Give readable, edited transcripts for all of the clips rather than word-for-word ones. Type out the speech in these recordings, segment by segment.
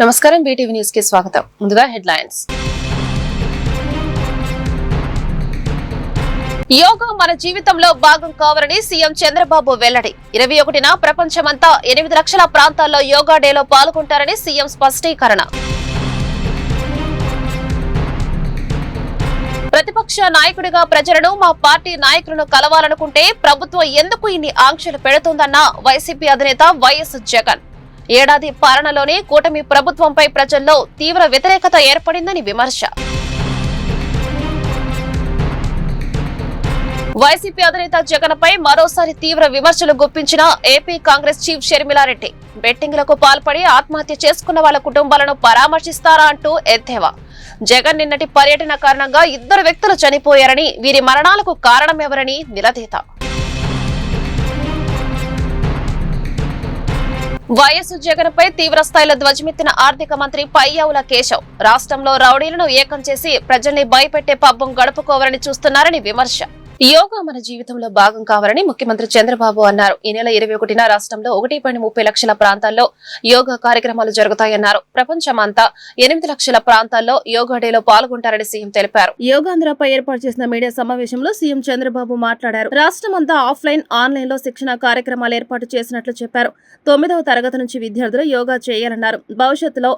నమస్కారం, BTV news కి స్వాగతం. ముందుగా హెడ్లైన్స్. యోగా మన జీవితంలో భాగం కావాలని సీఎం చంద్రబాబు వెల్లడి. 21న ప్రపంచమంతా 8 లక్షల ప్రాంతాల్లో యోగా డేలో పాల్గొంటారని సీఎం స్పష్టీకరణ. ప్రతిపక్ష నాయకుడిగా ప్రజలను మా పార్టీ నాయకులను కలవాలనుకుంటే ప్రభుత్వం ఎందుకు ఇన్ని ఆంక్షలు పెడుతుందన్న వైసీపీ అధినేత వైఎస్ జగన్. ఏడాది పాలనలోనే కూటమి ప్రభుత్వంపై ప్రజల్లో తీవ్ర వ్యతిరేకత ఏర్పడిందని విమర్శ. వైసీపీ అధినేత జగన్పై మరోసారి తీవ్ర విమర్శలు గుప్పించిన ఏపీ కాంగ్రెస్ చీఫ్ షర్మిలారెడ్డి. బెట్టింగ్లకు పాల్పడి ఆత్మహత్య చేసుకున్న వాళ్ళ కుటుంబాలను పరామర్శిస్తారా అంటూ ఎద్దేవా. జగన్ నిన్నటి పర్యటన కారణంగా 2 వ్యక్తులు చనిపోయారని, వీరి మరణాలకు కారణమెవరని నిలదీత. వైఎస్ జగన్ పై తీవ్ర స్థాయిలో ధ్వజమెత్తిన ఆర్థిక మంత్రి పయ్యావుల కేశవ్. రాష్ట్రంలో రౌడీలను ఏకం చేసి ప్రజల్ని భయపెట్టే పబ్బం గడుపుకోవాలని చూస్తున్నారని విమర్శ. యోగా మన జీవితంలో భాగం కావాలని ముఖ్యమంత్రి చంద్రబాబు అన్నారు. ఈ నెల 21న రాష్ట్రంలో 1.30 లక్షల ప్రాంతాల్లో యోగా కార్యక్రమాలు జరుగుతాయన్నారు. ప్రపంచమంతా 8 లక్షల ప్రాంతాల్లో యోగా డేలో పాల్గొంటారని సీఎం తెలిపారు. యోగాంధ్రపై ఏర్పాటు చేసిన మీడియా సమావేశంలో సీఎం చంద్రబాబు మాట్లాడారు. రాష్ట్రమంతా ఆఫ్లైన్, ఆన్లైన్ లో శిక్షణ కార్యక్రమాలు ఏర్పాటు చేసినట్లు చెప్పారు. 9వ తరగతి నుంచి విద్యార్థులు యోగా చేయాలన్నారు. భవిష్యత్తులో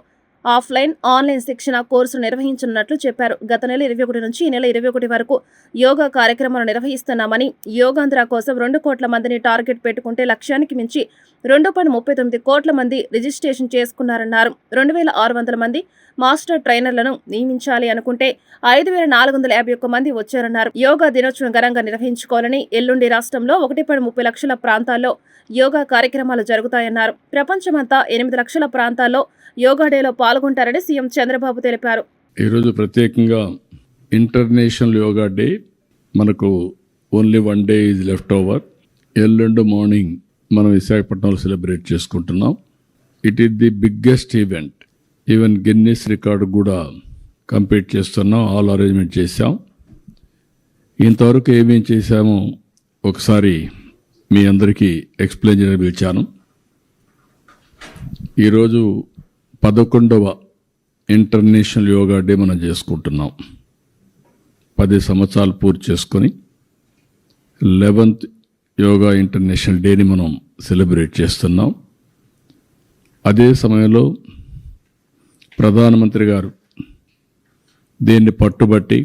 ఆఫ్లైన్, ఆన్లైన్ శిక్షణ కోర్సులు నిర్వహించనున్నట్లు చెప్పారు. గత నెల 21 నుంచి ఈ నెల 21 వరకు యోగా కార్యక్రమాలు నిర్వహిస్తున్నామని, యోగాంధ్ర కోసం 2 కోట్ల మందిని టార్గెట్ పెట్టుకుంటే లక్ష్యానికి మించి 2.39 కోట్ల మంది రిజిస్ట్రేషన్ చేసుకున్నారన్నారు. 2600 మంది మాస్టర్ ట్రైనర్లను నియమించాలి అనుకుంటే 5451 మంది వచ్చారన్నారు. యోగా దినోత్సవం ఘనంగా నిర్వహించుకోవాలని, ఎల్లుండి రాష్ట్రంలో 1.30 లక్షల ప్రాంతాల్లో యోగా కార్యక్రమాలు జరుగుతాయన్నారు. ప్రపంచమంతా 8 లక్షల ప్రాంతాల్లో యోగా డేలో పాల్గొంటారని సీఎం చంద్రబాబు తెలిపారు. ఈరోజు ప్రత్యేకంగా ఇంటర్నేషనల్ యోగా డే, మనకు only 1 day is left over. ఎల్లుండి మార్నింగ్ మనం విశాఖపట్నంలో సెలబ్రేట్ చేసుకుంటున్నాం. It is the biggest event. Even Guinness record కూడా కంప్లీట్ చేస్తున్నాం. ఆల్ అరేంజ్మెంట్ చేశాం. ఇంతవరకు ఏమేం చేశామో ఒకసారి మీ అందరికీ ఎక్స్ప్లెయిన్ చేయడానికి పిలిచాను. ఈరోజు 11వ ఇంటర్నేషనల్ యోగా డే మనం చేసుకుంటున్నాం. 10 సంవత్సరాలు పూర్తి చేసుకొని 11th యోగా ఇంటర్నేషనల్ డేని మనం సెలబ్రేట్ చేస్తున్నాం. అదే సమయంలో ప్రధానమంత్రి గారు దీన్ని పట్టుబట్టి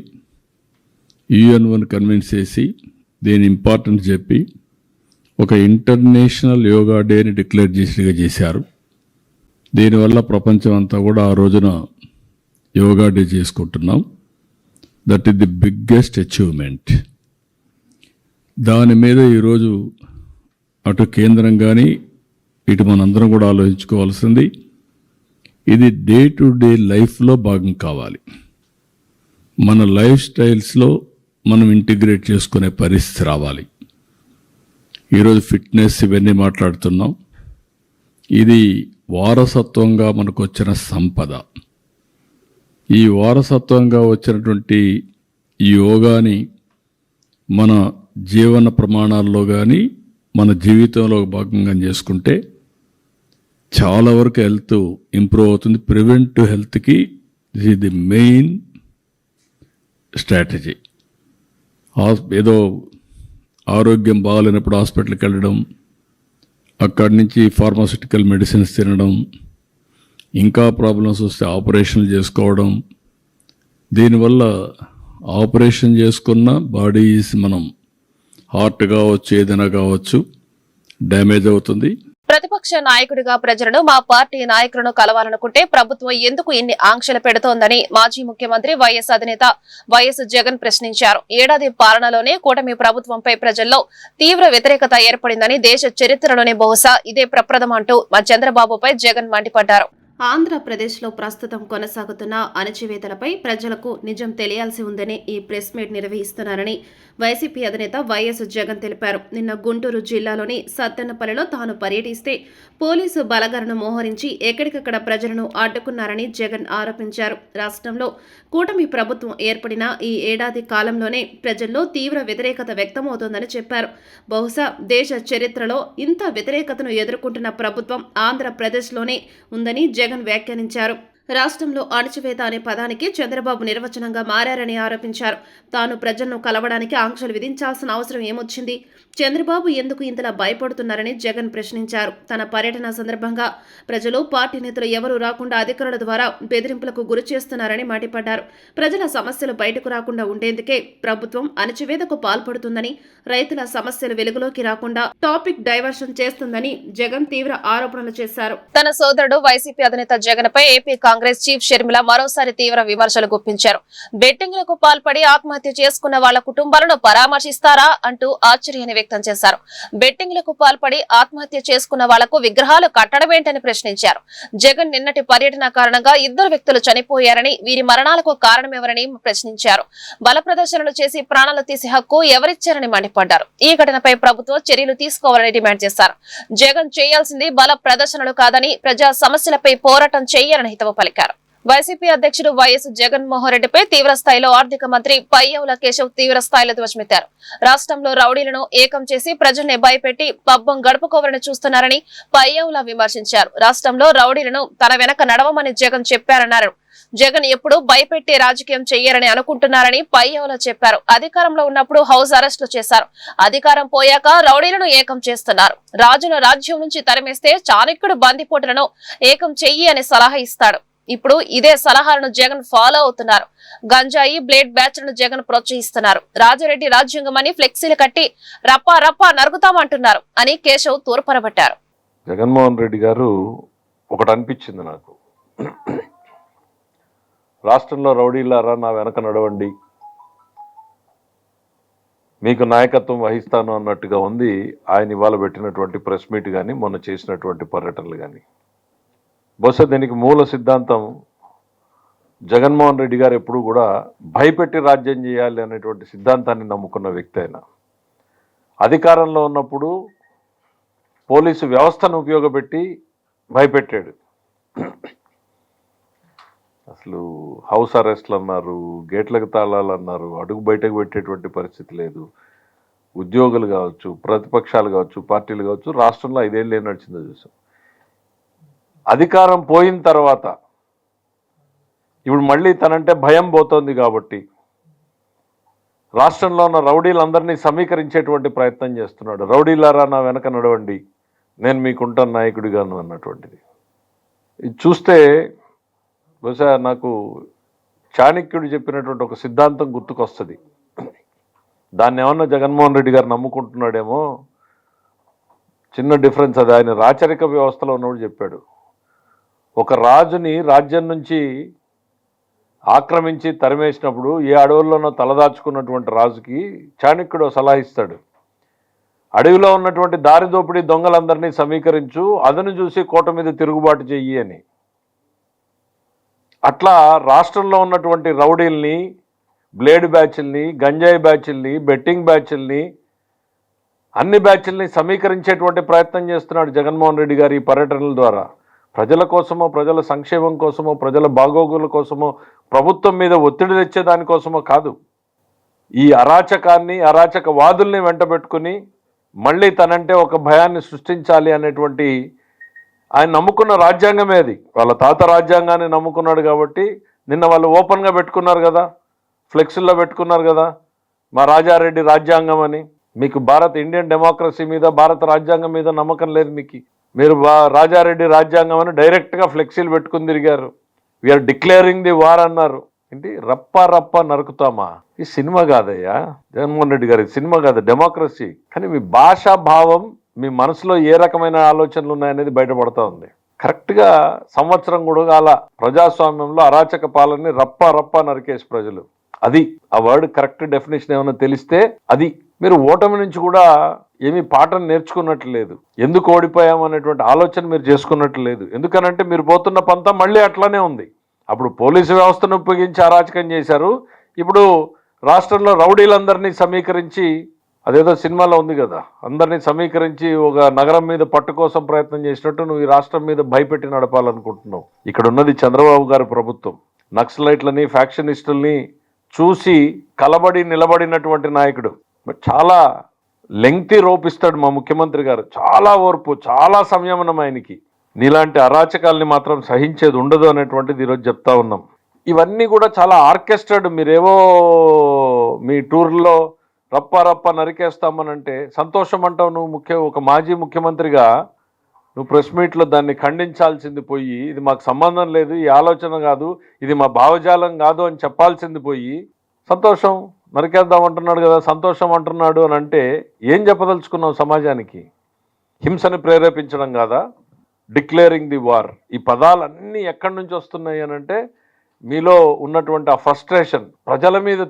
UN కన్విన్స్ చేసి దీని ఇంపార్టెన్స్ చెప్పి ఒక ఇంటర్నేషనల్ యోగా డేని డిక్లేర్ చేశారు. దీనివల్ల ప్రపంచం అంతా కూడా ఆ రోజున యోగా డే చేసుకుంటున్నాం. That is the biggest achievement. దాని మీద ఈరోజు అటు కేంద్రం కానీ ఇటు మనందరం కూడా ఆలోచించుకోవాల్సింది, ఇది డే టు డే లైఫ్లో భాగం కావాలి. మన లైఫ్ స్టైల్స్లో మనం ఇంటిగ్రేట్ చేసుకునే పరిస్థితి రావాలి. ఈరోజు ఫిట్నెస్ ఇవన్నీ మాట్లాడుతున్నాం. ఇది వారసత్వంగా మనకు వచ్చిన సంపద. ఈ వారసత్వంగా వచ్చినటువంటి ఈ యోగాని మన జీవన ప్రమాణాల్లో కానీ మన జీవితంలో భాగంగా చేసుకుంటే చాలా వరకు హెల్త్ ఇంప్రూవ్ అవుతుంది. ప్రివెంటివ్ హెల్త్కి this is the main strategy. ఏదో ఆరోగ్యం బాగాలేనప్పుడు హాస్పిటల్కి వెళ్ళడం, అక్కడి నుంచి ఫార్మాస్యూటికల్ మెడిసిన్స్ తినడం, ఇంకా ప్రాబ్లమ్స్ వస్తే ఆపరేషన్లు చేసుకోవడం. దీనివల్ల ఆపరేషన్ చేసుకున్న బాడీస్ మనం హార్ట్ కావచ్చు, ఏదైనా కావచ్చు, డ్యామేజ్ అవుతుంది. ప్రతిపక్ష నాయకుడిగా ప్రజలను మా పార్టీ నాయకులను కలవాలనుకుంటే ప్రభుత్వం ఎందుకు ఇన్ని ఆంక్షలు పెడుతోందని మాజీ ముఖ్యమంత్రి వైఎస్ అధినేత వైఎస్ జగన్ ప్రశ్నించారు. ఏడాది పాలనలోనే కూటమి ప్రభుత్వంపై ప్రజల్లో తీవ్ర వ్యతిరేకత ఏర్పడిందని, దేశ చరిత్రలోనే బహుశా ఇదే ప్రప్రథమంటూ చంద్రబాబుపై జగన్ మండిపడ్డారు. ఆంధ్రప్రదేశ్లో ప్రస్తుతం కొనసాగుతున్న అణచివేతలపై ప్రజలకు నిజం తెలియాల్సి ఉందని ఈ ప్రెస్ మీట్ నిర్వహిస్తున్నారని వైసీపీ అధినేత వైఎస్ జగన్ తెలిపారు. నిన్న గుంటూరు జిల్లాలోని సత్తెనపల్లిలో తాను పర్యటిస్తే పోలీసు బలగాలను మోహరించి ఎక్కడికక్కడ ప్రజలను అడ్డుకున్నారని జగన్ ఆరోపించారు. రాష్ట్రంలో కూటమి ప్రభుత్వం ఏర్పడిన ఈ ఏడాది కాలంలోనే ప్రజల్లో తీవ్ర వ్యతిరేకత వ్యక్తమవుతోందని చెప్పారు. బహుశా దేశ చరిత్రలో ఇంత వ్యతిరేకతను ఎదుర్కొంటున్న ప్రభుత్వం ఆంధ్రప్రదేశ్లోనే ఉందని జగన్ జగన్ వ్యాఖ్యానించారు. రాష్ట్రంలో అణచివేత అనే పదానికి చంద్రబాబు నిర్వచనంగా మారారని ఆరోపించారు. తాను ప్రజలను కలవడానికి ఆంక్షలు విధించాల్సిన అవసరం ఏమొచ్చింది? చంద్రబాబు ఎందుకు ఇంతలా భయపడుతున్నారని జగన్ ప్రశ్నించారు. తన పర్యటన సందర్భంగా ప్రజలు, పార్టీ నేతలు ఎవరూ రాకుండా అధికారుల ద్వారా బెదిరింపులకు గురి చేస్తున్నారని మండిపడ్డారు. ప్రజల సమస్యలు బయటకు రాకుండా ఉండేందుకే ప్రభుత్వం అణచివేతకు పాల్పడుతుందని, రైతుల సమస్యలు వెలుగులోకి రాకుండా టాపిక్ డైవర్షన్ చేస్తుందని జగన్ తీవ్ర ఆరోపణలు చేశారు. తన సోదరుడు వైసీపీ అధినేత జగన్ పై ఏపీ కాంగ్రెస్ చీఫ్ షర్మిల మరోసారి తీవ్ర విమర్శలు గుప్పించారు. బెట్టింగ్లకు పాల్పడి ఆత్మహత్య చేసుకున్న వాళ్ల కుటుంబాలను పరామర్శిస్తారా అంటూ ఆశ్చర్యాన్ని వ్యక్తం చేశారు. బెట్టింగ్లకు పాల్పడి ఆత్మహత్య చేసుకున్న వాళ్లకు విగ్రహాలు కట్టడమేంటని ప్రశ్నించారు. జగన్ నిన్నటి పర్యటన కారణంగా 2 వ్యక్తులు చనిపోయారని, వీరి మరణాలకు కారణమెవరని ప్రశ్నించారు. బల ప్రదర్శనలు చేసి ప్రాణాలు తీసే హక్కు ఎవరిచ్చారని మండిపడ్డారు. ఈ ఘటనపై ప్రభుత్వం చర్యలు తీసుకోవాలని డిమాండ్ చేశారు. జగన్ చేయాల్సింది బల ప్రదర్శనలు కాదని, ప్రజా సమస్యలపై పోరాటం చేయాలని హితవు పలికారు. వైసీపీ అధ్యక్షుడు వైఎస్ జగన్మోహన్ రెడ్డిపై తీవ్రస్థాయిలో ఆర్థిక మంత్రి పయ్యావుల కేశవ్ తీవ్రస్థాయిలో ధ్వజమెత్తారు. రాష్ట్రంలో రౌడీలను ఏకం చేసి ప్రజల్ని భయపెట్టి పబ్బం గడుపుకోవాలని చూస్తున్నారని పయ్యావుల విమర్శించారు. రాష్ట్రంలో రౌడీలను తన వెనక నడవమని జగన్ చెప్పారన్నారు. జగన్ ఎప్పుడు భయపెట్టే రాజకీయం చెయ్యారని అనుకుంటున్నారని పయ్యావుల చెప్పారు. అధికారంలో ఉన్నప్పుడు హౌస్ అరెస్టులు చేశారు. అధికారం పోయాక రౌడీలను ఏకం చేస్తున్నారు. రాజుల రాజ్యం నుంచి తరిమేస్తే చాణక్యుడు బందిపోటులను ఏకం చెయ్యి అని సలహా ఇస్తాడు. ఇప్పుడు ఇదే సలహాలను జగన్ ఫాలో అవుతున్నారు. గంజాయి, బ్లేడ్ బ్యాచ్లను జగన్ ప్రోత్సహిస్తున్నారు. రాజారెడ్డి రాజ్యాంగమని ఫ్లెక్సీలు కట్టి రప్పా రప్పా నరుగుతామంటున్నారు అని కేశవ్ తూర్పరబట్టారు. జగన్మోహన్ రెడ్డి గారు ఒకటి అనిపించింది నాకు, రాష్ట్రంలో రౌడీలారా నా వెనక నడవండి, మీకు నాయకత్వం వహిస్తాను అన్నట్టుగా ఉంది ఆయన ఇవాళ పెట్టినటువంటి ప్రెస్ మీట్ కానీ మొన్న చేసినటువంటి పర్యటనలు కానీ. బహుశా దీనికి మూల సిద్ధాంతం జగన్మోహన్ రెడ్డి గారు ఎప్పుడు కూడా భయపెట్టి రాజ్యం చేయాలి అనేటువంటి సిద్ధాంతాన్ని నమ్ముకున్న వ్యక్తి ఆయన. అధికారంలో ఉన్నప్పుడు పోలీసు వ్యవస్థను ఉపయోగపెట్టి భయపెట్టాడు. అసలు హౌస్ అరెస్ట్లు అన్నారు, గేట్లకు తాళాలు అన్నారు, అడుగు బయటకు పెట్టేటువంటి పరిస్థితి లేదు. ఉద్యోగులు కావచ్చు, ప్రతిపక్షాలు కావచ్చు, పార్టీలు కావచ్చు, రాష్ట్రంలో 5 ఏళ్ళు ఏం నడిచిందో చూసాం. అధికారం పోయిన తర్వాత ఇప్పుడు మళ్ళీ తనంటే భయం పోతోంది కాబట్టి రాష్ట్రంలో ఉన్న రౌడీలందరినీ సమీకరించేటువంటి ప్రయత్నం చేస్తున్నాడు. రౌడీలారా నా వెనక నడవండి, నేను మీకుంటాను నాయకుడిగాను అన్నటువంటిది. ఇది చూస్తే బహుశా నాకు చాణక్యుడు చెప్పినటువంటి ఒక సిద్ధాంతం గుర్తుకొస్తుంది. దాన్ని ఏమన్నా జగన్మోహన్ రెడ్డి గారు నమ్ముకుంటున్నాడేమో. చిన్న డిఫరెన్స్ అది. ఆయన రాచరిక వ్యవస్థలో ఉన్నప్పుడు చెప్పాడు, ఒక రాజుని రాజ్యం నుంచి ఆక్రమించి తరిమేసినప్పుడు ఏ అడవుల్లోనో తలదాచుకున్నటువంటి రాజుకి చాణక్యుడు సలహా ఇస్తాడు, అడవిలో ఉన్నటువంటి దారిదోపిడీ దొంగలందరినీ సమీకరించు, అదను చూసి కోట మీద తిరుగుబాటు చెయ్యి అని. అట్లా రాష్ట్రంలో ఉన్నటువంటి రౌడీల్ని, బ్లేడ్ బ్యాచ్ల్ని, గంజాయి బ్యాచ్ల్ని, బెట్టింగ్ బ్యాచ్ల్ని, అన్ని బ్యాచ్ల్ని సమీకరించేటువంటి ప్రయత్నం చేస్తున్నాడు జగన్మోహన్ రెడ్డి గారు ఈ పర్యటనల ద్వారా. ప్రజల కోసమో, ప్రజల సంక్షేమం కోసమో, ప్రజల బాగోగుల కోసమో, ప్రభుత్వం మీద ఒత్తిడి తెచ్చేదానికోసమో కాదు. ఈ అరాచకాన్ని, అరాచకవాదుల్ని వెంటబెట్టుకుని మళ్ళీ తనంటే ఒక భయాన్ని సృష్టించాలి అనేటువంటి ఆయన నమ్ముకున్న రాజ్యాంగమే అది. వాళ్ళ తాత రాజ్యాంగాన్ని నమ్ముకున్నాడు కాబట్టి నిన్న వాళ్ళు ఓపెన్గా పెట్టుకున్నారు కదా, ఫ్లెక్సీల్లో పెట్టుకున్నారు కదా, మా రాజారెడ్డి రాజ్యాంగం అని. మీకు ఇండియన్ డెమోక్రసీ మీద, భారత రాజ్యాంగం మీద నమ్మకం లేదు మీకు. మీరు రాజారెడ్డి రాజ్యాంగం అని డైరెక్ట్గా ఫ్లెక్సీలు పెట్టుకుని తిరిగారు. వీఆర్ డిక్లేరింగ్ ది వార్ అన్నారు. ఏంటి రప్ప రప్ప నరుకుతామా? ఈ సినిమా కాదయ్యా జగన్మోహన్ రెడ్డి గారి, సినిమా కాదు, డెమోక్రసీ. కానీ మీ భాషా భావం, మీ మనసులో ఏ రకమైన ఆలోచనలు ఉన్నాయనేది బయటపడతా ఉంది. కరెక్ట్గా సంవత్సరం కూడా అలా ప్రజాస్వామ్యంలో అరాచక పాలనని రప్ప రప్ప నరికేసి ప్రజలు. అది ఆ వర్డ్ కరెక్ట్ డెఫినేషన్ ఏమైనా తెలిస్తే అది. మీరు ఓటమి నుంచి కూడా ఏమీ పాఠం నేర్చుకున్నట్లు లేదు. ఎందుకు ఓడిపోయాం అనేటువంటి ఆలోచన మీరు చేసుకున్నట్లు లేదు. ఎందుకనంటే మీరు పోతున్న పంత మళ్ళీ అట్లానే ఉంది. అప్పుడు పోలీసు వ్యవస్థను ఉపయోగించి అరాచకం చేశారు. ఇప్పుడు రాష్ట్రంలో రౌడీలందరినీ సమీకరించి, అదేదో సినిమాలో ఉంది కదా, అందరినీ సమీకరించి ఒక నగరం మీద పట్టు కోసం ప్రయత్నం చేసినట్టు నువ్వు ఈ రాష్ట్రం మీద భయపెట్టి నడపాలనుకుంటున్నావు. ఇక్కడ ఉన్నది చంద్రబాబు గారి ప్రభుత్వం. నక్సలైట్లని, ఫ్యాక్షనిస్టుల్ని చూసి కలబడి నిలబడినటువంటి నాయకుడు. చాలా లెంగ్తీ రోప్ ఇస్తాడు మా ముఖ్యమంత్రి గారు. చాలా ఓర్పు, చాలా సంయమనం ఆయనకి. నీలాంటి అరాచకాల్ని మాత్రం సహించేది ఉండదు అనేటువంటిది ఈరోజు చెప్తా ఉన్నాం. ఇవన్నీ కూడా చాలా ఆర్కెస్ట్రాడ్. మీరేవో మీ టూర్లో రప్ప నరికేస్తామనంటే సంతోషం అంటావు. నువ్వు ఒక మాజీ ముఖ్యమంత్రిగా నువ్వు ప్రెస్ మీట్లో దాన్ని ఖండించాల్సింది పోయి, ఇది మాకు సంబంధం లేదు, ఈ ఆలోచన కాదు, ఇది మా భావజాలం కాదు అని చెప్పాల్సింది పోయి సంతోషం నరికేద్దాం అంటున్నాడు కదా, సంతోషం అంటున్నాడు అని అంటే ఏం చెప్పదలుచుకున్నావు సమాజానికి? హింసని ప్రేరేపించడం కాదా? Declaring the war. ఈ పదాలన్నీ ఎక్కడి నుంచి వస్తున్నాయి అని అంటే మీలో ఉన్నటువంటి ఆ ఫ్రస్ట్రేషన్, ప్రజల మీద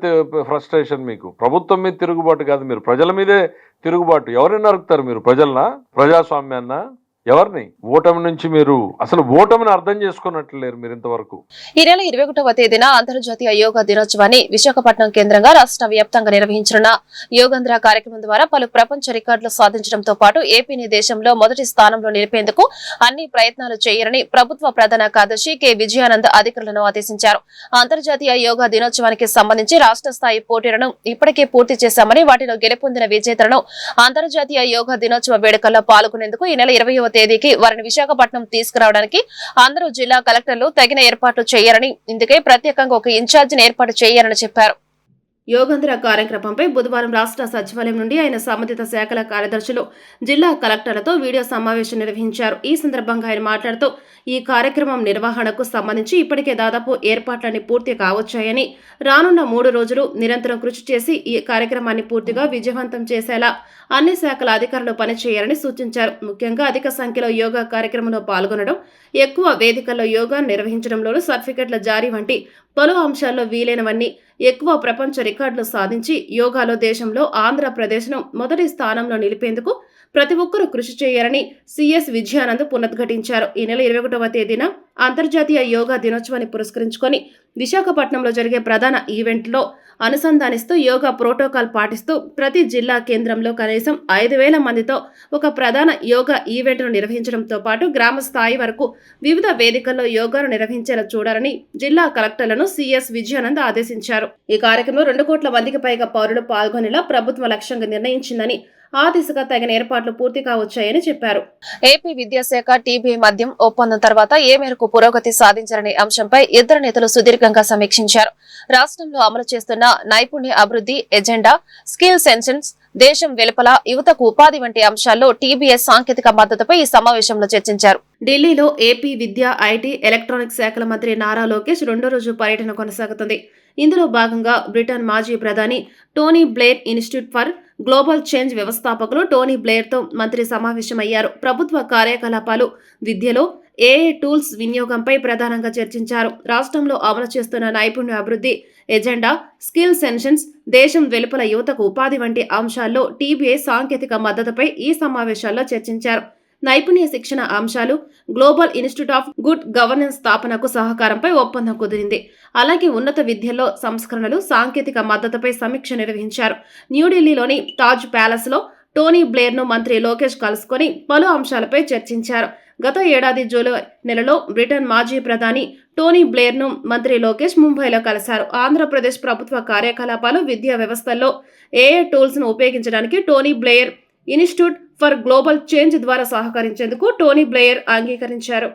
ఫ్రస్ట్రేషన్. మీకు ప్రభుత్వం మీద తిరుగుబాటు కాదు, మీరు ప్రజల మీదే తిరుగుబాటు. ఎవరిని నరుకుతారు మీరు? ప్రజలనా? ప్రజాస్వామ్యాన్నా? ఎవరిని? ఓటమి నుంచి మీరు అసలు ఓటమిని అర్థం చేసుకున్నట్లేరు మీరు ఇంతవరకు. ఈ నెల 21వ తేదీన అంతర్జాతీయ యోగా దినోత్సవాన్ని విశాఖపట్నం కేంద్రంగా రాష్ట్ర వ్యాప్తంగా నిర్వహించనున్న యోగంధ్ర కార్యక్రమం ద్వారా పలు ప్రపంచ రికార్డులు సాధించడంతో పాటు ఏపీని దేశంలో మొదటి స్థానంలో నిలిపేందుకు అన్ని ప్రయత్నాలు చేయాలని ప్రభుత్వ ప్రధాన కార్యదర్శి కె విజయానంద్ అధికారులను ఆదేశించారు. అంతర్జాతీయ యోగా దినోత్సవానికి సంబంధించి రాష్ట్ర స్థాయి పోటీలను ఇప్పటికే పూర్తి చేశామని, వాటిలో గెలుపొందిన విజేతలను అంతర్జాతీయ యోగా దినోత్సవ వేడుకల్లో పాల్గొనేందుకు ఈ నెల 20వ తేదీకి వారిని విశాఖపట్నం తీసుకురావడానికి అందరూ జిల్లా కలెక్టర్లు తగిన ఏర్పాట్లు చేయాలని, ఇందుకే ప్రత్యేకంగా ఒక ఇన్ఛార్జిని ఏర్పాటు చేయాలని చెప్పారు. యోగంధ్ర కార్యక్రమంపై బుధవారం రాష్ట్ర సచివాలయం నుండి ఆయన సంబంధిత శాఖల కార్యదర్శులు జిల్లా కలెక్టర్లతో వీడియో సమావేశం నిర్వహించారు. ఈ సందర్భంగా ఆయన మాట్లాడుతూ ఈ కార్యక్రమం నిర్వహణకు సంబంధించి ఇప్పటికే దాదాపు ఏర్పాట్లన్నీ పూర్తి కావచ్చాయని, రానున్న 3 రోజులు నిరంతరం కృషి చేసి ఈ కార్యక్రమాన్ని పూర్తిగా విజయవంతం చేసేలా అన్ని శాఖల అధికారులు పనిచేయాలని సూచించారు. ముఖ్యంగా అధిక సంఖ్యలో యోగా కార్యక్రమంలో పాల్గొనడం, ఎక్కువ వేదికల్లో యోగా నిర్వహించడంలోనూ సర్టిఫికెట్ల జారీ వంటి పలు అంశాల్లో వీలైనవన్నీ ఎక్కువ ప్రపంచ రికార్డులు సాధించి యోగాలో దేశంలో ఆంధ్రప్రదేశ్ను మొదటి స్థానంలో నిలిపేందుకు ప్రతి ఒక్కరూ కృషి చేయాలని సిఎస్ విజయానంద్ పునరుద్ఘాటించారు. ఈ నెల 21వ తేదీన అంతర్జాతీయ యోగా దినోత్సవాన్ని పురస్కరించుకొని విశాఖపట్నంలో జరిగే ప్రధాన ఈవెంట్లో అనుసంధానిస్తూ యోగా ప్రోటోకాల్ పాటిస్తూ ప్రతి జిల్లా కేంద్రంలో కనీసం 5,000 మందితో ఒక ప్రధాన యోగా ఈవెంట్ను నిర్వహించడంతో పాటు గ్రామ స్థాయి వరకు వివిధ వేదికల్లో యోగాను నిర్వహించేలా చూడాలని జిల్లా కలెక్టర్లను సిఎస్ విజయానంద్ ఆదేశించారు. ఈ కార్యక్రమంలో 2 కోట్ల మందికి పైగా పౌరులు పాల్గొనేలా ప్రభుత్వం లక్ష్యంగా నిర్ణయించిందని, ఆ దిశగా తగిన ఏర్పాట్లు పూర్తి కావచ్చాయని చెప్పారు. ఏపీ విద్యాశాఖ టీబీ మద్యం ఒప్పందం తర్వాత ఏ మేరకు పురోగతి సాధించారనే అంశంపై ఇద్దరు నేతలు సుదీర్ఘంగా సమీక్షించారు. రాష్ట్రంలో అమలు చేస్తున్న నైపుణ్య అభివృద్ధి ఎజెండా, స్కిల్ సెన్సెన్స్, దేశం వెలుపల యువతకు ఉపాధి వంటి అంశాల్లో టీబీఎస్ సాంకేతిక మద్దతుపై ఈ సమావేశంలో చర్చించారు. ఢిల్లీలో ఏపీ విద్యా, ఐటీ, ఎలక్ట్రానిక్స్ శాఖల మంత్రి నారా లోకేష్ 2వ రోజు పర్యటన కొనసాగుతుంది. ఇందులో భాగంగా బ్రిటన్ మాజీ ప్రధాని Tony Blair institute for global change వ్యవస్థాపకులు టోనీ బ్లెయిర్తో మంత్రి సమావేశమయ్యారు. ప్రభుత్వ కార్యకలాపాలు, విద్యలో ఏఐ టూల్స్ వినియోగంపై ప్రధానంగా చర్చించారు. రాష్ట్రంలో అమలు చేస్తున్న నైపుణ్య అభివృద్ధి ఎజెండా, స్కిల్ సెన్సెన్స్, దేశం వెలుపల యువతకు ఉపాధి వంటి అంశాల్లో టీబీఐ సాంకేతిక మద్దతుపై ఈ సమావేశాల్లో చర్చించారు. నైపుణ్య శిక్షణ అంశాలు, global institute of good governance స్థాపనకు సహకారంపై ఒప్పందం కుదిరింది. అలాగే ఉన్నత విద్యలో సంస్కరణలు, సాంకేతిక మద్దతుపై సమీక్ష నిర్వహించారు. న్యూఢిల్లీలోని తాజ్ ప్యాలెస్ లో టోనీ బ్లెయిర్ను మంత్రి లోకేష్ కలుసుకొని పలు అంశాలపై చర్చించారు. గత ఏడాది జూలై నెలలో బ్రిటన్ మాజీ ప్రధాని టోనీ బ్లెయిర్ను మంత్రి లోకేష్ ముంబైలో కలిశారు. ఆంధ్రప్రదేశ్ ప్రభుత్వ కార్యకలాపాలు, విద్యా వ్యవస్థల్లో ఏఐ టూల్స్ ను ఉపయోగించడానికి Tony Blair institute for global change ద్వారా సహకరించేందుకు టోనీ బ్లెయిర్ అంగీకరించారు.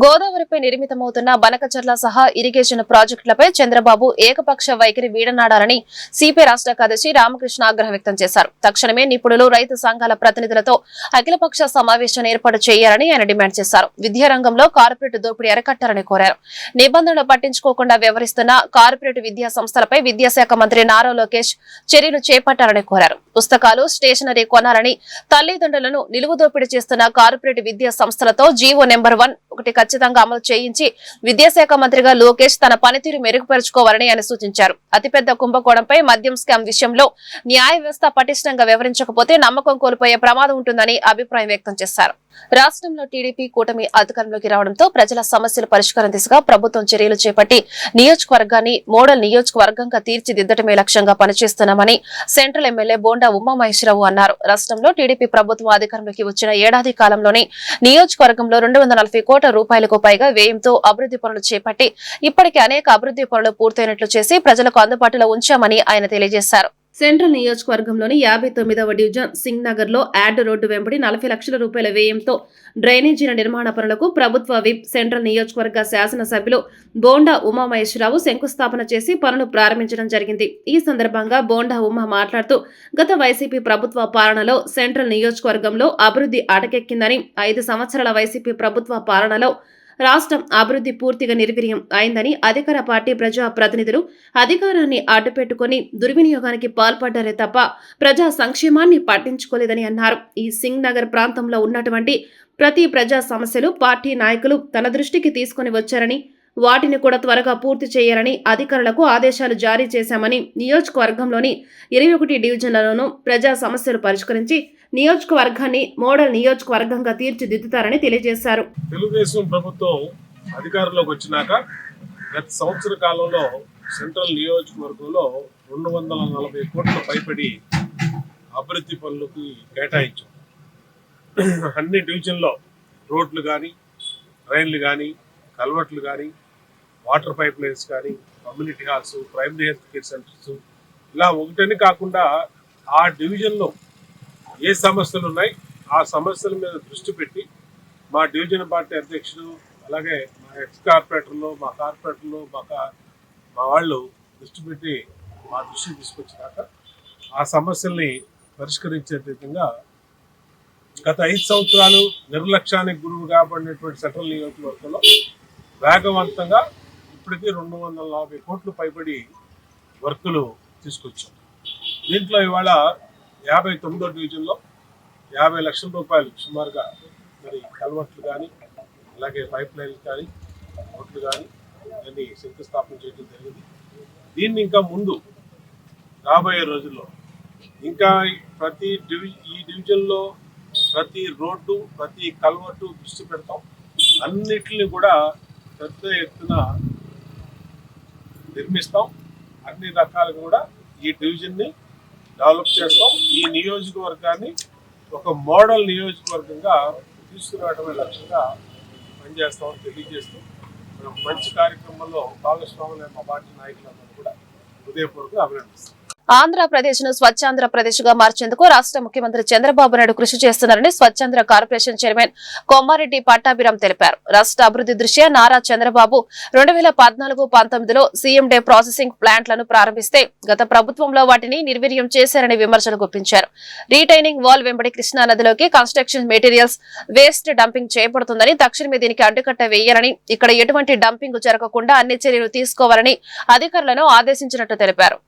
గోదావరిపై నిర్మితమవుతున్న బనకచర్ల సహా ఇరిగేషన్ ప్రాజెక్టులపై చంద్రబాబు ఏకపక్ష వైఖరి వీడనాడాలని సిపిఐ రాష్ట్ర కార్యదర్శి రామకృష్ణ ఆగ్రహం వ్యక్తం చేశారు. తక్షణమే నిపుణులు, రైతు సంఘాల ప్రతినిధులతో అఖిలపక్ష సమావేశాన్ని ఏర్పాటు చేయాలని ఆయన డిమాండ్ చేశారు. విద్యారంగంలో కార్పొరేట్ దోపిడీ అరికట్టాలని కోరారు. నిబంధనలు పట్టించుకోకుండా వ్యవహరిస్తున్న కార్పొరేట్ విద్యా సంస్థలపై విద్యాశాఖ మంత్రి నారా లోకేష్ చర్యలు చేపట్టాలని కోరారు. పుస్తకాలు, స్టేషనరీ కొనాలని తల్లిదండ్రులను నిలువు దోపిడీ చేస్తున్న కార్పొరేట్ విద్యా సంస్థలతో జీవో నెంబర్ 1 ఖచ్చితంగా అమలు చేయించి విద్యాశాఖ మంత్రిగా లోకేష్ తన పనితీరు మెరుగుపరుచుకోవాలని ఆయన సూచించారు. అతిపెద్ద కుంభకోణంపై మద్యం స్కామ్ విషయంలో న్యాయ వ్యవస్థ పటిష్టంగా వ్యవహరించకపోతే నమ్మకం కోల్పోయే ప్రమాదం ఉంటుందని అభిప్రాయం వ్యక్తం చేశారు. రాష్ట్రంలో టీడీపీ కూటమి అధికారంలోకి రావడంతో ప్రజల సమస్యల పరిష్కారం దిశగా ప్రభుత్వం చర్యలు చేపట్టి నియోజకవర్గాన్ని మోడల్ నియోజకవర్గంగా తీర్చిదిద్దటమే లక్ష్యంగా పనిచేస్తున్నామని సెంట్రల్ ఎమ్మెల్యే బోండా ఉమామహేశ్వరరావు అన్నారు. రాష్ట్రంలో టీడీపీ ప్రభుత్వం అధికారంలోకి వచ్చిన ఏడాది కాలంలోనే నియోజకవర్గంలో 240 కోట్ల రూపాయలకు పైగా వ్యయంతో అభివృద్ధి పనులు చేపట్టి ఇప్పటికే అనేక అభివృద్ధి పనులు పూర్తయినట్లు చేసి ప్రజలకు అందుబాటులో ఉంచామని ఆయన తెలియజేశారు. సెంట్రల్ నియోజకవర్గంలోని 59వ డివిజన్ సింగ్ నగర్ లో యాడ్ రోడ్డు వెంబడి 40 లక్షల రూపాయల వ్యయంతో డ్రైనేజీల నిర్మాణ పనులకు ప్రభుత్వ విప్ సెంట్రల్ నియోజకవర్గ శాసనసభ్యులు బోండా ఉమామహేశ్వరరావు శంకుస్థాపన చేసి పనులు ప్రారంభించడం జరిగింది. ఈ సందర్భంగా బోండా ఉమా మాట్లాడుతూ గత వైసీపీ ప్రభుత్వ పాలనలో సెంట్రల్ నియోజకవర్గంలో అభివృద్ధి అటకెక్కిందని, 5 సంవత్సరాల వైసీపీ ప్రభుత్వ పాలనలో రాష్ట్రం అభివృద్ధి పూర్తిగా నిర్వీర్యం అయిందని, అధికార పార్టీ ప్రజా ప్రతినిధులు అధికారాన్ని అడ్డుపెట్టుకుని దుర్వినియోగానికి పాల్పడ్డారే తప్ప ప్రజా సంక్షేమాన్ని పట్టించుకోలేదని అన్నారు. ఈ సింగ్ నగర్ ప్రాంతంలో ఉన్నటువంటి ప్రతి ప్రజా సమస్యలు పార్టీ నాయకులు తన దృష్టికి తీసుకుని వచ్చారని, వాటిని కూడా త్వరగా పూర్తి చేయాలని అధికారులకు ఆదేశాలు జారీ చేశామని, నియోజకవర్గంలోని 21 డివిజన్లలోనూ ప్రజా సమస్యలు పరిష్కరించి నియోజకవర్గాన్ని మోడల్ నియోజకవర్గంగా తీర్చిదిద్దుతారని తెలియజేశారు. తెలుగుదేశం ప్రభుత్వం అధికారంలోకి వచ్చినాక గత సంవత్సర కాలంలో సెంట్రల్ నియోజకవర్గంలో 240 కోట్ల పైబడి అభివృద్ధి పనులకు కేటాయించాం. అన్ని డివిజన్లో రోడ్లు కానీ, రైళ్లు కానీ, కల్వర్ట్లు కానీ, వాటర్ పైప్ లైన్స్ కానీ, community halls, primary health care centres, ఇలా ఒకటని కాకుండా ఆ డివిజన్లో ఏ సమస్యలు ఉన్నాయి ఆ సమస్యల మీద దృష్టి పెట్టి మా డివిజన్ పార్టీ అధ్యక్షుడు, అలాగే మా ఎక్స్ కార్పొరేటర్లు, మా కార్పొరేటర్లు, మా వాళ్ళు దృష్టి పెట్టి మా దృష్టికి తీసుకొచ్చినాక ఆ సమస్యల్ని పరిష్కరించే విధంగా గత 5 సంవత్సరాలు నిర్లక్ష్యానికి గురువు కాబడినటువంటి సెంట్రల్ నియోజకవర్గంలో వేగవంతంగా ఇప్పటికీ 240 కోట్లు పైబడి వర్కులు తీసుకొచ్చాం. దీంట్లో ఇవాళ 59వ డివిజన్లో 50 లక్షల రూపాయలు సుమారుగా మరి కల్వర్ట్లు కానీ, అలాగే పైప్ లైన్లు కానీ, రోడ్లు కానీ అన్ని శంకుస్థాపన చేయడం జరిగింది. దీన్ని ఇంకా ముందు రాబోయే రోజుల్లో ఇంకా ఈ డివిజన్లో ప్రతి రోడ్డు, ప్రతి కల్వర్టు దృష్టి పెడతాం. అన్నిటిని కూడా పెద్ద ఎత్తున నిర్మిస్తాం. అన్ని రకాలుగా కూడా ఈ డివిజన్ని డెవలప్ చేస్తాం. ఈ నియోజకవర్గాన్ని ఒక మోడల్ నియోజకవర్గంగా తీసుకురావడమే లక్ష్యంగా పనిచేస్తామని తెలియజేస్తూ మంచి కార్యక్రమంలో భాగస్వాములైన మా పార్టీ నాయకులందరూ కూడా హృదయపూర్వకంగా అభినందిస్తాం. ఆంధ్రప్రదేశ్ ను స్వచ్ఛాంధ్రప్రదేశ్ గా మార్చేందుకు రాష్ట్ర ముఖ్యమంత్రి చంద్రబాబు నాయుడు కృషి చేస్తున్నారని స్వచ్ఛాంధ్ర కార్పొరేషన్ చైర్మన్ కొమ్మారెడ్డి పట్టాభిరామ్ తెలిపారు. రాష్ట్ర అభివృద్ధి దృష్ట్యా నారా చంద్రబాబు 2014-19లో సీఎం డే ప్రాసెసింగ్ ప్లాంట్లను ప్రారంభిస్తే గత ప్రభుత్వంలో వాటిని నిర్వీర్యం చేశారని విమర్శలు గుప్పించారు. రీటైనింగ్ వాల్ వెంబడి కృష్ణా నదిలోకి కన్స్ట్రక్షన్ మెటీరియల్స్ వేస్ట్ డంపింగ్ చేయబడుతుందని, తక్షణమే దీనికి అడ్డుకట్ట వేయాలని, ఇక్కడ ఎటువంటి డంపింగ్ జరగకుండా అన్ని చర్యలు తీసుకోవాలని అధికారులను ఆదేశించినట్టు తెలిపారు.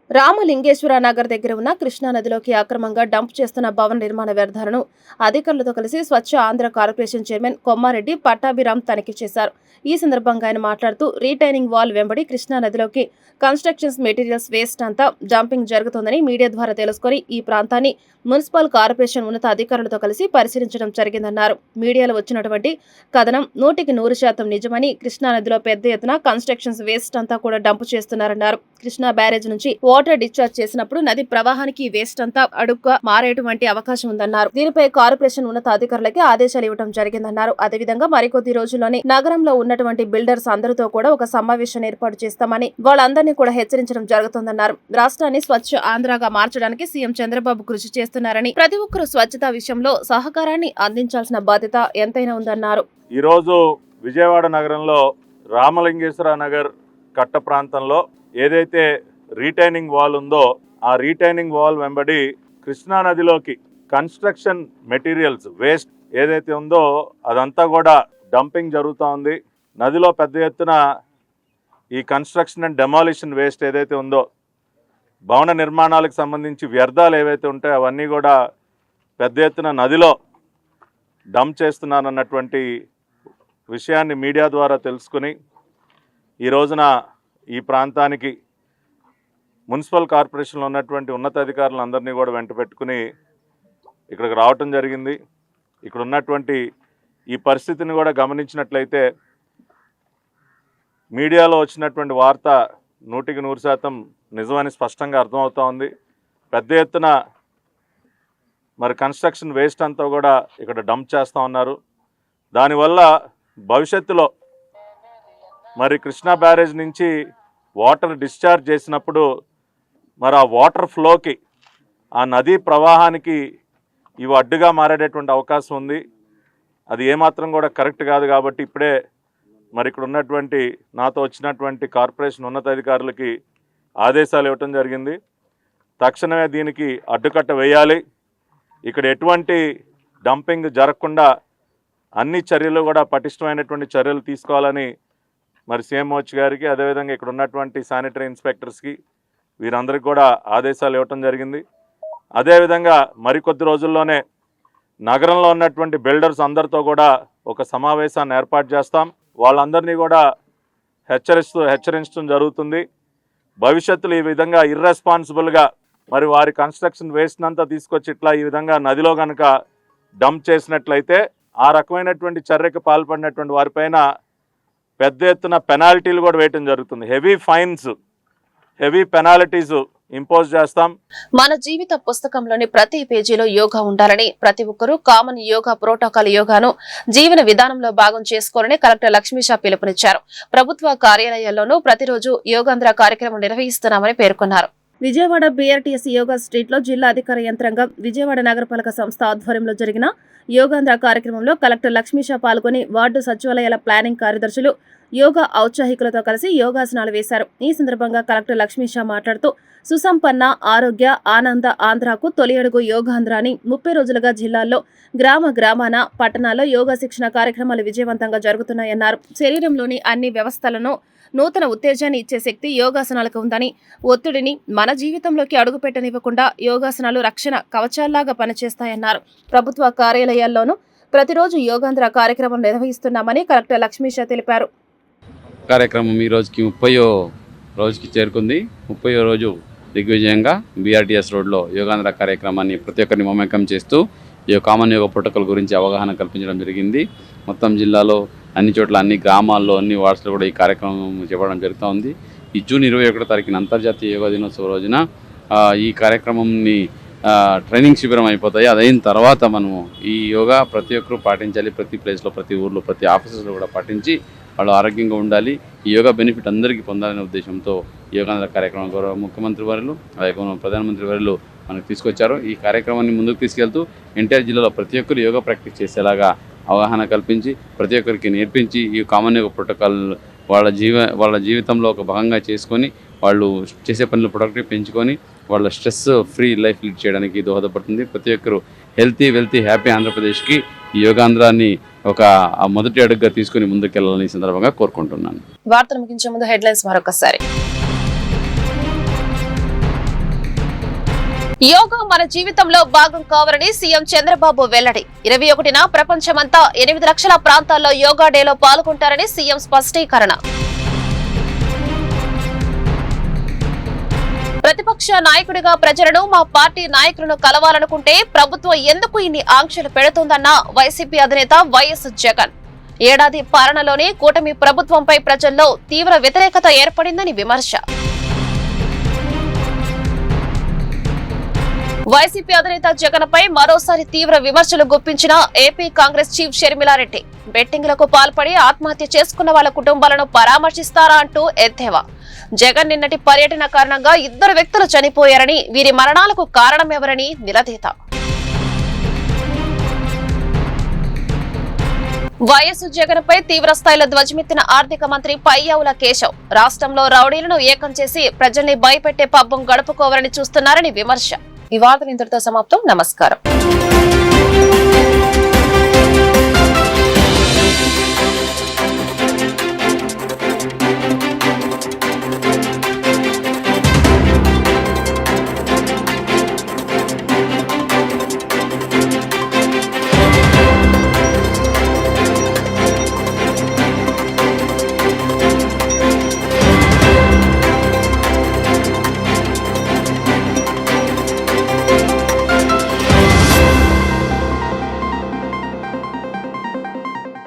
రామలింగేశ్వర నగర్ దగ్గర ఉన్న కృష్ణా నదిలోకి అక్రమంగా డంప్ చేస్తున్న భవన నిర్మాణ వ్యర్థాలను అధికారులతో కలిసి స్వచ్ఛ ఆంధ్ర కార్పొరేషన్ చైర్మన్ కొమ్మారెడ్డి పట్టాభిరామ్ తనిఖీ చేశారు. ఈ సందర్భంగా ఆయన మాట్లాడుతూ రీటైనింగ్ వాల్ వెంబడి కృష్ణా నదిలోకి కన్స్ట్రక్షన్స్ మెటీరియల్స్ వేస్ట్ అంతా డంపింగ్ జరుగుతోందని మీడియా ద్వారా తెలుసుకుని ఈ ప్రాంతాన్ని మున్సిపల్ కార్పొరేషన్ ఉన్నత అధికారులతో కలిసి పరిశీలించడం జరిగిందన్నారు. మీడియాలో వచ్చినటువంటి కథనం 100% నిజమని, కృష్ణా నదిలో పెద్ద ఎత్తున కన్స్ట్రక్షన్స్ వేస్ట్ అంతా కూడా డంప్ చేస్తున్నారన్నారు. కృష్ణా బ్యారేజ్ నుంచి వాటర్ డిశ్చార్జ్ చేసినప్పుడు నది ప్రవాహానికి వేస్ట్ అంతా అడుగ్గా మారేటువంటి అవకాశం ఉందన్నారు. దీనిపై కార్పొరేషన్ ఉన్నత అధికారులకి ఆదేశాలు ఇవ్వడం జరిగిందన్నారు. అదేవిధంగా మరికొద్ది రోజుల్లోనే నగరంలో ఉన్నటువంటి బిల్డర్స్ అందరితో కూడా ఒక సమావేశాన్ని ఏర్పాటు చేస్తామని, వాళ్ళందరినీ కూడా హెచ్చరించడం జరుగుతుందన్నారు. రాష్ట్రాన్ని స్వచ్ఛ ఆంధ్రగా మార్చడానికి సీఎం చంద్రబాబు కృషి చేస్తున్నారని, ప్రతి ఒక్కరూ స్వచ్ఛత విషయంలో సహకారాన్ని అందించాల్సిన బాధ్యత ఎంతైనా ఉందన్నారు. ఈరోజు విజయవాడ నగరంలో రామలింగేశ్వర నగర్ కట్ట ప్రాంతంలో ఏదైతే రీటైనింగ్ వాల్ ఉందో ఆ రీటైనింగ్ వాల్ వెంబడి కృష్ణా నదిలోకి కన్స్ట్రక్షన్ మెటీరియల్స్ వేస్ట్ ఏదైతే ఉందో అదంతా కూడా డంపింగ్ జరుగుతూ ఉంది. నదిలో పెద్ద ఎత్తున ఈ కన్స్ట్రక్షన్ అండ్ డెమాలిషన్ వేస్ట్ ఏదైతే ఉందో భవన నిర్మాణాలకు సంబంధించి వ్యర్థాలు ఏవైతే ఉంటాయో అవన్నీ కూడా పెద్ద ఎత్తున నదిలో డంప్ చేస్తున్నారన్నటువంటి విషయాన్ని మీడియా ద్వారా తెలుసుకుని ఈ రోజున ఈ ప్రాంతానికి మున్సిపల్ కార్పొరేషన్లో ఉన్నటువంటి ఉన్నతాధికారులందరినీ కూడా వెంట పెట్టుకుని ఇక్కడికి రావటం జరిగింది. ఇక్కడ ఉన్నటువంటి ఈ పరిస్థితిని కూడా గమనించినట్లయితే మీడియాలో వచ్చినటువంటి వార్త 100% నిజమని స్పష్టంగా అర్థమవుతూ ఉంది. పెద్ద ఎత్తున మరి కన్స్ట్రక్షన్ వేస్ట్ అంతా కూడా ఇక్కడ డంప్ చేస్తూ ఉన్నారు. దానివల్ల భవిష్యత్తులో మరి కృష్ణా బ్యారేజ్ నుంచి వాటర్ డిశ్చార్జ్ చేసినప్పుడు మరి ఆ వాటర్ ఫ్లోకి ఆ నదీ ప్రవాహానికి ఇవి అడ్డుగా మారేటటువంటి అవకాశం ఉంది. అది ఏమాత్రం కూడా కరెక్ట్ కాదు. కాబట్టి ఇప్పుడే మరి ఇక్కడ ఉన్నటువంటి నాతో వచ్చినటువంటి కార్పొరేషన్ ఉన్నతాధికారులకి ఆదేశాలు ఇవ్వటం జరిగింది. తక్షణమే దీనికి అడ్డుకట్ట వేయాలి. ఇక్కడ ఎటువంటి డంపింగ్ జరగకుండా అన్ని చర్యలు కూడా పటిష్టమైనటువంటి చర్యలు తీసుకోవాలని మరి సీఎంఓహెచ్ గారికి అదేవిధంగా ఇక్కడ ఉన్నటువంటి శానిటరీ ఇన్స్పెక్టర్స్కి వీరందరికీ కూడా ఆదేశాలు ఇవ్వటం జరిగింది. అదేవిధంగా మరికొద్ది రోజుల్లోనే నగరంలో ఉన్నటువంటి బిల్డర్స్ అందరితో కూడా ఒక సమావేశాన్ని ఏర్పాటు చేస్తాం. వాళ్ళందరినీ కూడా హెచ్చరించడం జరుగుతుంది. భవిష్యత్తులో ఈ విధంగా ఇర్రెస్పాన్సిబుల్గా మరి వారి కన్స్ట్రక్షన్ వేస్ట్ అంతా తీసుకొచ్చి ఇట్లా ఈ విధంగా నదిలో కనుక డంప్ చేసినట్లయితే ఆ రకమైనటువంటి చర్యకు పాల్పడినటువంటి వారిపైన పెద్ద ఎత్తున పెనాల్టీలు కూడా వేయటం జరుగుతుంది. Heavy fines, heavy penalties impose చేస్తాం. మన జీవిత పుస్తకంలోని ప్రతి పేజీలో యోగా ఉండాలని, ప్రతి ఒక్కరూ కామన్ యోగా ప్రోటోకాల్ యోగాను జీవన విధానంలో భాగం చేసుకోవాలని కలెక్టర్ లక్ష్మీషా పిలుపునిచ్చారు. ప్రభుత్వ కార్యాలయాల్లోనూ ప్రతిరోజు యోగాంధ్ర కార్యక్రమం నిర్వహిస్తున్నామని పేర్కొన్నారు. విజయవాడ బీఆర్టీఎస్ యోగా స్ట్రీట్ లో జిల్లా అధికార యంత్రాంగం విజయవాడ నగరపాలక సంస్థ ఆధ్వర్యంలో జరిగిన యోగాంధ్ర కార్యక్రమంలో కలెక్టర్ లక్ష్మీషా పాల్గొని వార్డు సచివాలయాల ప్లానింగ్ కార్యదర్శులు యోగా ఔత్సాహికులతో కలిసి యోగాసనాలు వేశారు. ఈ సందర్భంగా కలెక్టర్ లక్ష్మీషా మాట్లాడుతూ సుసంపన్న ఆరోగ్య ఆనంద ఆంధ్రాకు తొలి అడుగు యోగాంధ్ర అని 30 రోజులుగా జిల్లాల్లో గ్రామాన పట్టణాల్లో యోగా శిక్షణ కార్యక్రమాలు విజయవంతంగా జరుగుతున్నాయన్నారు. శరీరంలోని అన్ని వ్యవస్థలను నూతన ఉత్తేజాన్ని ఇచ్చే శక్తి యోగాసనాలకు ఉందని, ఒత్తిడిని మన జీవితంలోకి అడుగుపెట్టనివ్వకుండా యోగాసనాలు రక్షణ కవచాల్లాగా పనిచేస్తాయన్నారు. ప్రభుత్వ కార్యాలయాల్లోనూ ప్రతిరోజు యోగాంధ్ర కార్యక్రమం నిర్వహిస్తున్నామని కలెక్టర్ లక్ష్మీషా తెలిపారు. కార్యక్రమం ఈ రోజుకి 30వ రోజుకి చేరుకుంది. 30వ రోజు దిగ్విజయంగా బీఆర్టీఎస్ రోడ్లో యోగాంధ్ర కార్యక్రమాన్ని ప్రతి ఒక్కరిని మమేకం చేస్తూ ఈ కామన్ యోగా ప్రోటోకాల్ గురించి అవగాహన కల్పించడం జరిగింది. మొత్తం జిల్లాలో అన్ని చోట్ల, అన్ని గ్రామాల్లో, అన్ని వార్డ్స్లో కూడా ఈ కార్యక్రమం చేపట్టడం జరుగుతూ ఉంది. ఈ జూన్ 21వ తారీఖున అంతర్జాతీయ యోగా దినోత్సవ రోజున ఈ కార్యక్రమంని ట్రైనింగ్ శిబిరం అయిపోతాయి. అదైన తర్వాత మనము ఈ యోగా ప్రతి ఒక్కరూ పాటించాలి. ప్రతి ప్లేస్లో, ప్రతి ఊర్లో, ప్రతి ఆఫీసులో కూడా పాటించి వాళ్ళు ఆరోగ్యంగా ఉండాలి. ఈ యోగా బెనిఫిట్ అందరికీ పొందాలనే ఉద్దేశంతో యోగాంధ్ర కార్యక్రమం గౌరవ ముఖ్యమంత్రి వర్యులు అలాగే ప్రధానమంత్రి వర్యులు మనకు తీసుకొచ్చారు. ఈ కార్యక్రమాన్ని ముందుకు తీసుకెళ్తూ ఎన్టీఆర్ జిల్లాలో ప్రతి ఒక్కరు యోగా ప్రాక్టీస్ చేసేలాగా అవగాహన కల్పించి ప్రతి ఒక్కరికి నేర్పించి ఈ కామన్ యోగా ప్రోటోకాల్ వాళ్ళ జీవితంలో ఒక భాగంగా చేసుకొని వాళ్ళు చేసే పనులు ప్రొడక్టివ్ పెంచుకొని వాళ్ళ స్ట్రెస్ ఫ్రీ లైఫ్ లీడ్ చేయడానికి దోహదపడుతుంది. ప్రతి ఒక్కరు హెల్తీ, వెల్తీ, హ్యాపీ ఆంధ్రప్రదేశ్కి ఈ యోగాంధ్రాన్ని ఒక మొదటి అడుగుగా తీసుకుని ముందుకెళ్లాలని సందర్భంగా కోరుకుంటున్నాను. వార్తలు ముగించే ముందు హెడ్లైన్స్ మరొకసారి. యోగా మన జీవితంలో భాగం కావాలని సీఎం చంద్రబాబు వెల్లడి. 21న ప్రపంచమంతా 8 లక్షల ప్రాంతాల్లో యోగా డేలో పాల్గొంటారని సీఎం స్పష్టీకరణ. ప్రతిపక్ష నాయకుడిగా ప్రజలను, మా పార్టీ నాయకులను కలవాలనుకుంటే ప్రభుత్వం ఎందుకు ఇన్ని ఆంక్షలు పెడుతుందన్న వైసీపీ అధినేత వైఎస్ జగన్. ఏడాది పాలనలోనే కూటమి ప్రభుత్వంపై ప్రజల్లో తీవ్ర వ్యతిరేకత ఏర్పడిందని విమర్శ. వైసీపీ అధినేత జగన్పై మరోసారి తీవ్ర విమర్శలు గుప్పించిన ఏపీ కాంగ్రెస్ చీఫ్ షర్మిలారెడ్డి. బెట్టింగ్లకు పాల్పడి ఆత్మహత్య చేసుకున్న వాళ్ళ కుటుంబాలను పరామర్శిస్తారా అంటూ ఎద్దేవా. జగన్ నిన్నటి పర్యటన కారణంగా 2 వ్యక్తులు చనిపోయారని, వీరి మరణాలకు కారణమెవరని నిలదీత. వైఎస్ జగన్పై తీవ్ర స్థాయిలో ధ్వజమెత్తిన ఆర్థిక మంత్రి పయ్యావుల కేశవ్ రాష్ట్రంలో రౌడీలను ఏకం చేసి ప్రజల్ని భయపెట్టే పబ్బం గడుపుకోవాలని చూస్తున్నారని విమర్శ. ఈ వార్తలు ఇంతటితో సమాప్తం. నమస్కారం.